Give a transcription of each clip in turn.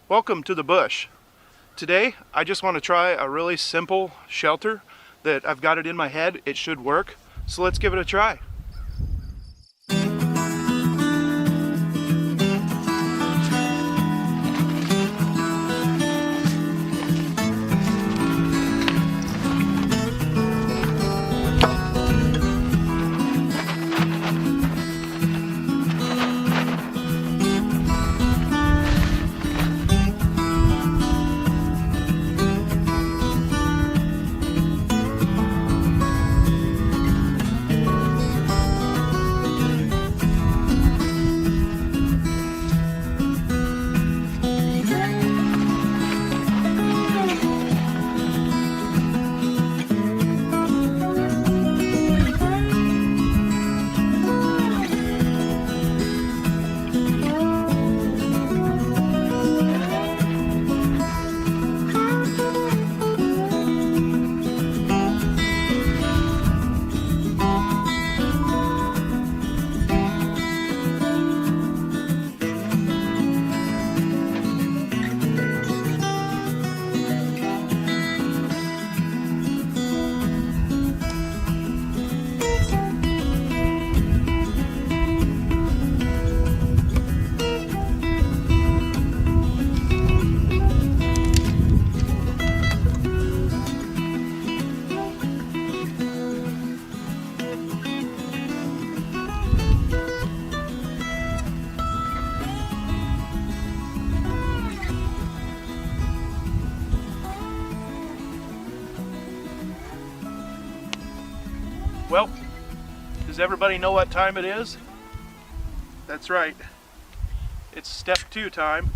Welcome to the bush. Today I just want to try a really simple shelter that I've got it in my head. It should work. So let's give it a try. Well, does everybody know what time it is? That's right. It's step 2 time.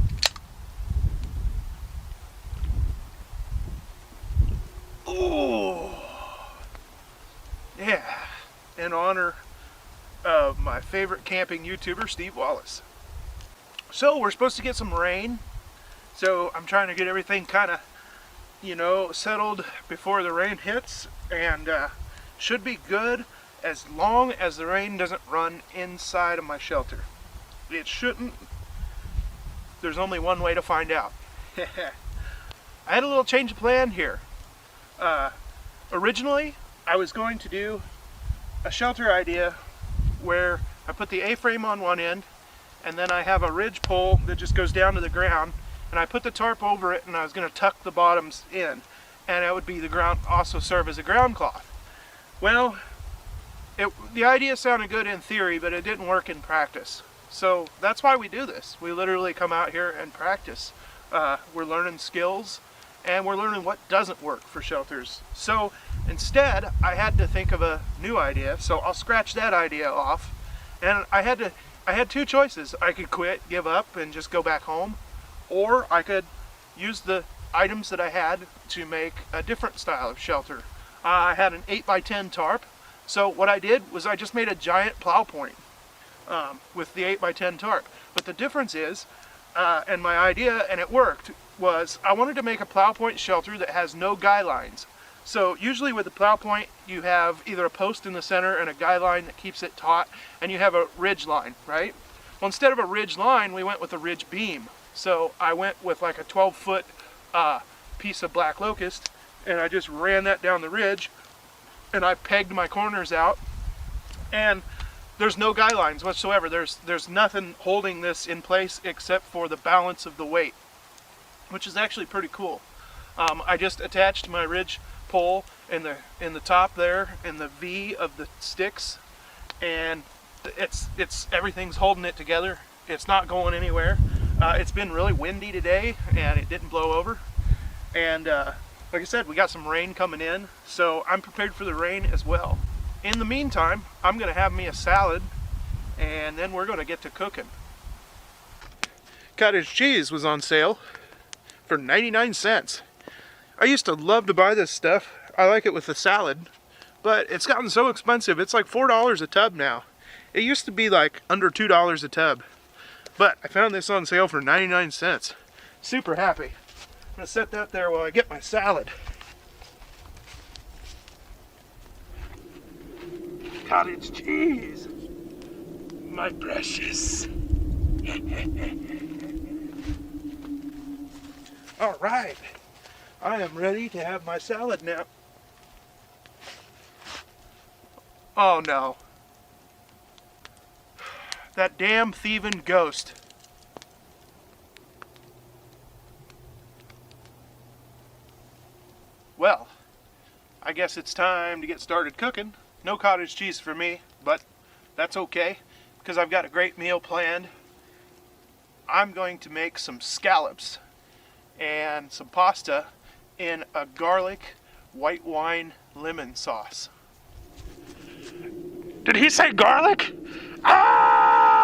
Oh, yeah, in honor of my favorite camping YouTuber, Steve Wallace. So we're supposed to get some rain. So I'm trying to get everything kind of, settled before the rain hits, and should be good as long as the rain doesn't run inside of my shelter. It shouldn't. There's only one way to find out. I had a little change of plan here. Originally, I was going to do a shelter idea where I put the A-frame on one end, and then I have a ridge pole that just goes down to the ground, and I put the tarp over it, and I was going to tuck the bottoms in, and it would be the ground, also serve as a ground cloth. Well, the idea sounded good in theory, but it didn't work in practice. So that's why we do this. We literally come out here and practice. We're learning skills, and we're learning what doesn't work for shelters. So instead, I had to think of a new idea, so I'll scratch that idea off. And I had 2 choices. I could quit, give up, and just go back home, or I could use the items that I had to make a different style of shelter. I had an 8x10 tarp, so what I did was I just made a giant Plow-point with the 8x10 tarp. But the difference is, and my idea, and it worked, was I wanted to make a Plow-point shelter that has no guy lines. So usually with the Plow-point, you have either a post in the center and a guy line that keeps it taut, and you have a ridge line, right? Well, instead of a ridge line, we went with a ridge beam. So I went with like a 12-foot piece of black locust, and I just ran that down the ridge, and I pegged my corners out, and there's no guy lines whatsoever. There's nothing holding this in place except for the balance of the weight, which is actually pretty cool. I just attached my ridge pole in the top there in the V of the sticks, and it's everything's holding it together. It's not going anywhere. It's been really windy today, and it didn't blow over, and like I said, we got some rain coming in, so I'm prepared for the rain as well. In the meantime, I'm going to have me a salad, and then we're going to get to cooking. Cottage cheese was on sale for 99 cents. I used to love to buy this stuff. I like it with the salad, but it's gotten so expensive. It's like $4 a tub now. It used to be like under $2 a tub, but I found this on sale for 99 cents. Super happy. I'm going to set that there while I get my salad. Cottage cheese, my precious. All right, I am ready to have my salad now. Oh no. That damn thieving ghost. Well, I guess it's time to get started cooking. No cottage cheese for me, but that's okay because I've got a great meal planned. I'm going to make some scallops and some pasta in a garlic white wine lemon sauce. Did he say garlic? Ah!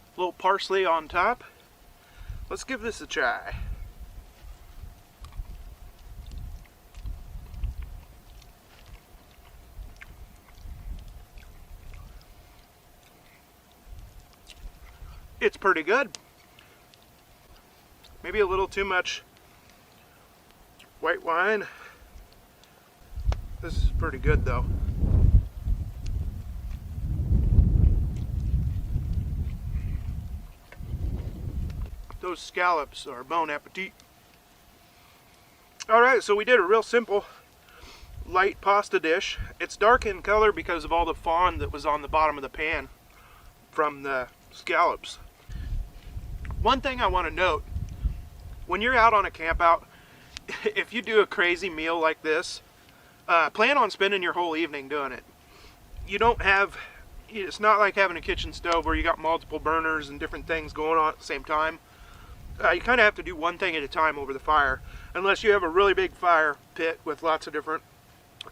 A little parsley on top. Let's give this a try. It's pretty good. Maybe a little too much white wine. This is pretty good though. Those scallops are bon appetit. Alright, so we did a real simple light pasta dish. It's dark in color because of all the fond that was on the bottom of the pan from the scallops. One thing I want to note, when you're out on a camp out, if you do a crazy meal like this, plan on spending your whole evening doing it. You don't have, it's not like having a kitchen stove where you got multiple burners and different things going on at the same time. You kind of have to do one thing at a time over the fire, unless you have a really big fire pit with lots of different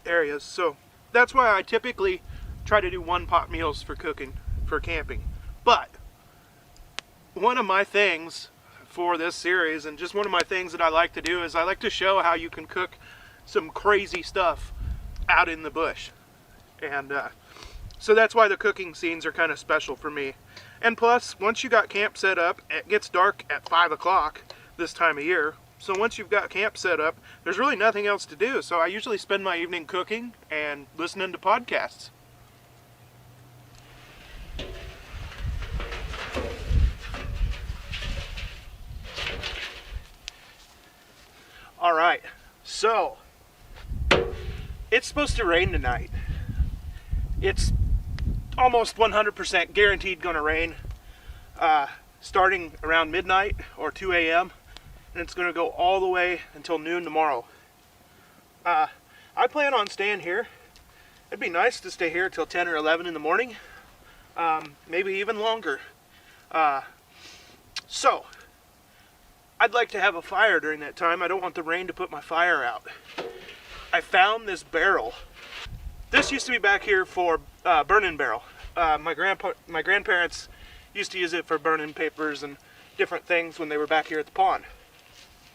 areas. So that's why I typically try to do one pot meals for cooking, for camping. But one of my things for this series, and just one of my things that I like to do is I like to show how you can cook some crazy stuff out in the bush. And so that's why the cooking scenes are kind of special for me. And plus, once you got camp set up, it gets dark at 5 o'clock this time of year. So once you've got camp set up, there's really nothing else to do. So I usually spend my evening cooking and listening to podcasts. Alright, so it's supposed to rain tonight. It's almost 100% guaranteed going to rain starting around midnight or 2 a.m. and it's going to go all the way until noon tomorrow. I plan on staying here. It'd be nice to stay here till 10 or 11 in the morning, maybe even longer. So I'd like to have a fire during that time. I don't want the rain to put my fire out. I found this barrel. This used to be back here for burning barrel. My grandparents used to use it for burning papers and different things when they were back here at the pond.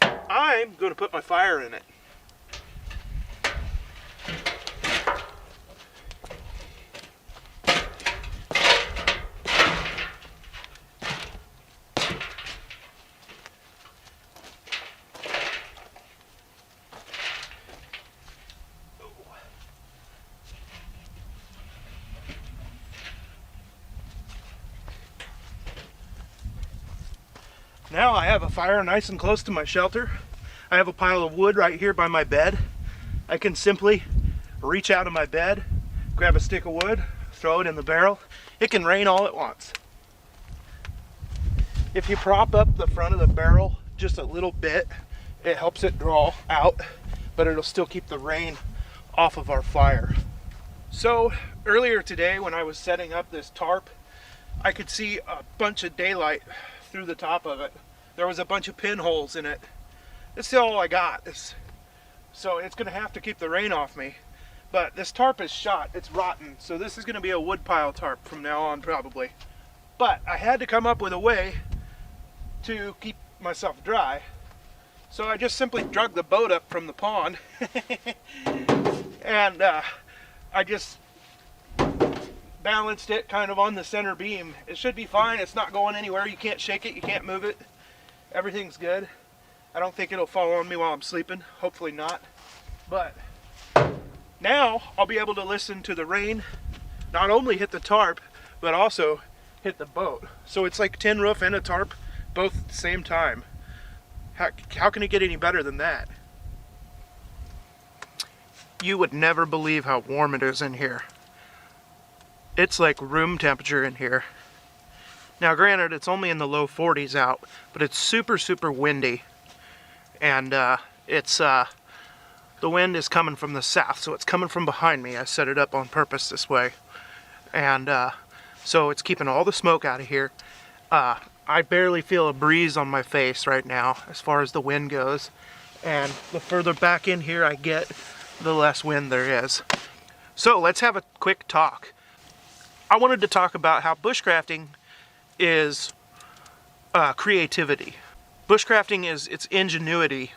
I'm going to put my fire in it. Now I have a fire nice and close to my shelter. I have a pile of wood right here by my bed. I can simply reach out of my bed, grab a stick of wood, throw it in the barrel. It can rain all at once. If you prop up the front of the barrel just a little bit, it helps it draw out, but it'll still keep the rain off of our fire. So earlier today when I was setting up this tarp, I could see a bunch of daylight through the top of it. There was a bunch of pinholes in it. That's all I got. So it's gonna have to keep the rain off me. But this tarp is shot, it's rotten, so this is gonna be a wood pile tarp from now on probably. But I had to come up with a way to keep myself dry. So I just simply drug the boat up from the pond and I just balanced it kind of on the center beam. It should be fine. It's not going anywhere. You can't shake it. You can't move it. Everything's good. I don't think it'll fall on me while I'm sleeping. Hopefully not. But now I'll be able to listen to the rain not only hit the tarp, but also hit the boat. So it's like tin roof and a tarp both at the same time. How can it get any better than that? You would never believe how warm it is in here. It's like room temperature in here. Now granted, it's only in the low 40s out, but it's super, super windy. And the wind is coming from the south, so it's coming from behind me. I set it up on purpose this way. And so it's keeping all the smoke out of here. I barely feel a breeze on my face right now as far as the wind goes. And the further back in here I get, the less wind there is. So let's have a quick talk. I wanted to talk about how bushcrafting is creativity. Bushcrafting is its ingenuity.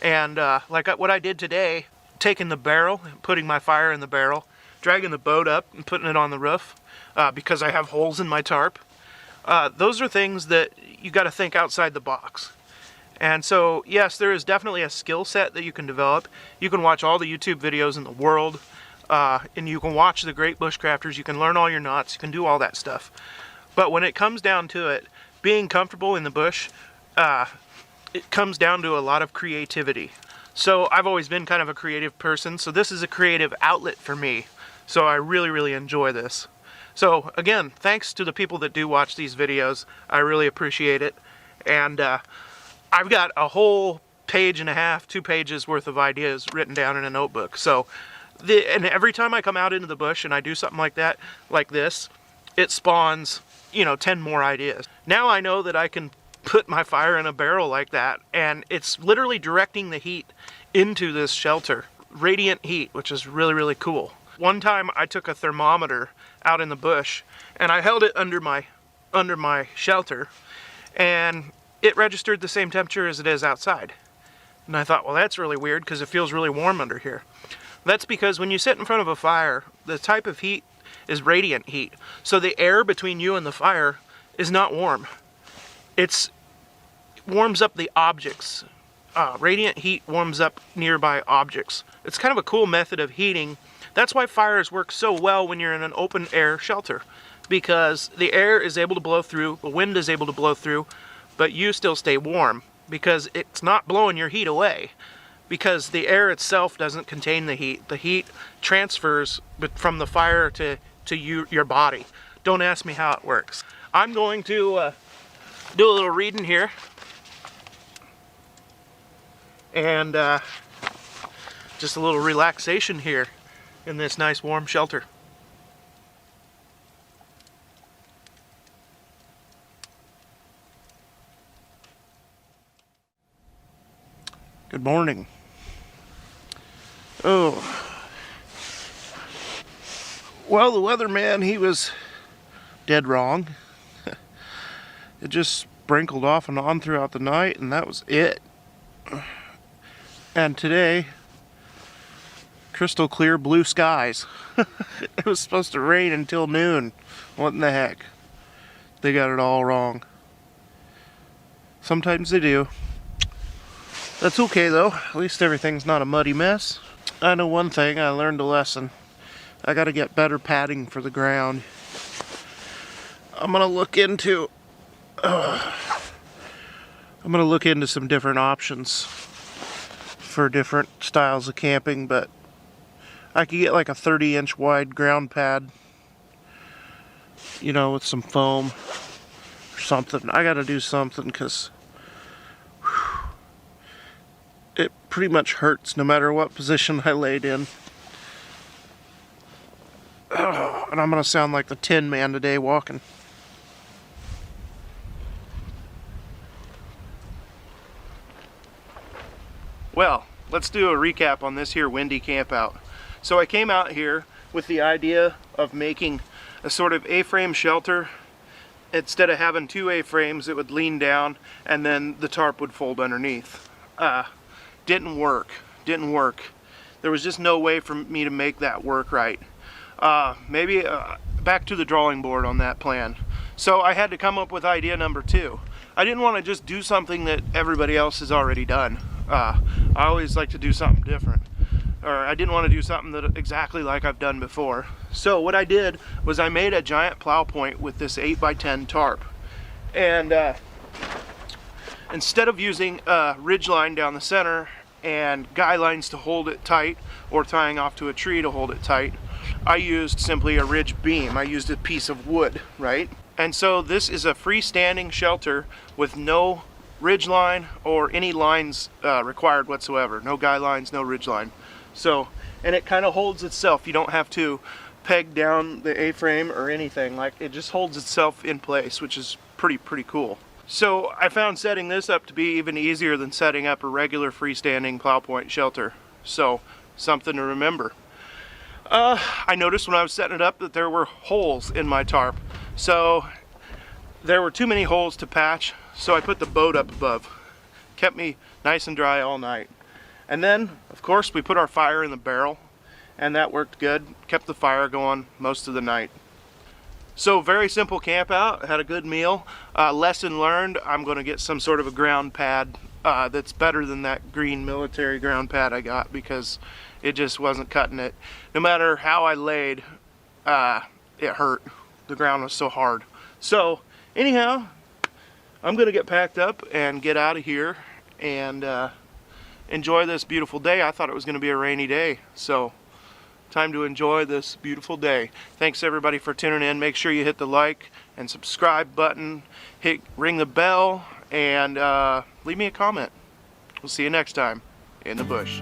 And like what I did today, taking the barrel, putting my fire in the barrel, dragging the boat up and putting it on the roof because I have holes in my tarp. Those are things that you got to think outside the box. And so, yes, there is definitely a skill set that you can develop. You can watch all the YouTube videos in the world. And you can watch the great bushcrafters, you can learn all your knots, you can do all that stuff. But when it comes down to it, being comfortable in the bush, it comes down to a lot of creativity. So I've always been kind of a creative person, so this is a creative outlet for me. So I really, really enjoy this. So again, thanks to the people that do watch these videos. I really appreciate it. And I've got a whole page and a half, 2 pages worth of ideas written down in a notebook. So and every time I come out into the bush and I do something like that, like this, it spawns, 10 more ideas. Now I know that I can put my fire in a barrel like that, and it's literally directing the heat into this shelter. Radiant heat, which is really, really cool. One time I took a thermometer out in the bush and I held it under my shelter, and it registered the same temperature as it is outside. And I thought, well, that's really weird because it feels really warm under here. That's because when you sit in front of a fire, the type of heat is radiant heat. So the air between you and the fire is not warm. It warms up the objects. Radiant heat warms up nearby objects. It's kind of a cool method of heating. That's why fires work so well when you're in an open air shelter, because the air is able to blow through, the wind is able to blow through, but you still stay warm because it's not blowing your heat away, because the air itself doesn't contain the heat. The heat transfers from the fire to your body. Don't ask me how it works. I'm going to do a little reading here, and just a little relaxation here in this nice warm shelter. Good morning. Oh, well, the weatherman, he was dead wrong. It just sprinkled off and on throughout the night, and that was it. And today, crystal clear blue skies. It was supposed to rain until noon. What in the heck? They got it all wrong. Sometimes they do. That's okay though. At least everything's not a muddy mess. I know one thing, I learned a lesson. I gotta get better padding for the ground. I'm gonna look into some different options for different styles of camping, but I could get like a 30-inch wide ground pad, you know, with some foam or something. I gotta do something because it pretty much hurts no matter what position I laid in. And I'm gonna sound like the Tin Man today walking. Well, let's do a recap on this here windy camp out. So I came out here with the idea of making a sort of A-frame shelter. Instead of having two A-frames, it would lean down and then the tarp would fold underneath. Didn't work. There was just no way for me to make that work right. Maybe back to the drawing board on that plan. So I had to come up with idea number 2. I didn't want to just do something that everybody else has already done. I always like to do something different. Or I didn't want to do something that exactly like I've done before. So what I did was I made a giant Plow-point with this 8x10 tarp. And instead of using a ridge line down the center and guy lines to hold it tight, or tying off to a tree to hold it tight, I used simply a ridge beam. I used a piece of wood, right? And so this is a freestanding shelter with no ridge line or any lines required whatsoever. No guy lines, no ridge line. So, and it kind of holds itself. You don't have to peg down the A-frame or anything. Like, it just holds itself in place, which is pretty cool. So I found setting this up to be even easier than setting up a regular freestanding Plow-point shelter. So, something to remember. I noticed when I was setting it up that there were holes in my tarp. So there were too many holes to patch, so I put the boat up above. Kept me nice and dry all night. And then, of course, we put our fire in the barrel, and that worked good. Kept the fire going most of the night. So very simple camp out, had a good meal. Lesson learned, I'm gonna get some sort of a ground pad that's better than that green military ground pad I got, because it just wasn't cutting it. No matter how I laid, it hurt. The ground was so hard. So anyhow, I'm gonna get packed up and get out of here and enjoy this beautiful day. I thought it was gonna be a rainy day, so time to enjoy this beautiful day. Thanks everybody for tuning in. Make sure you hit the like and subscribe button, ring the bell, and leave me a comment. We'll see you next time in the bush.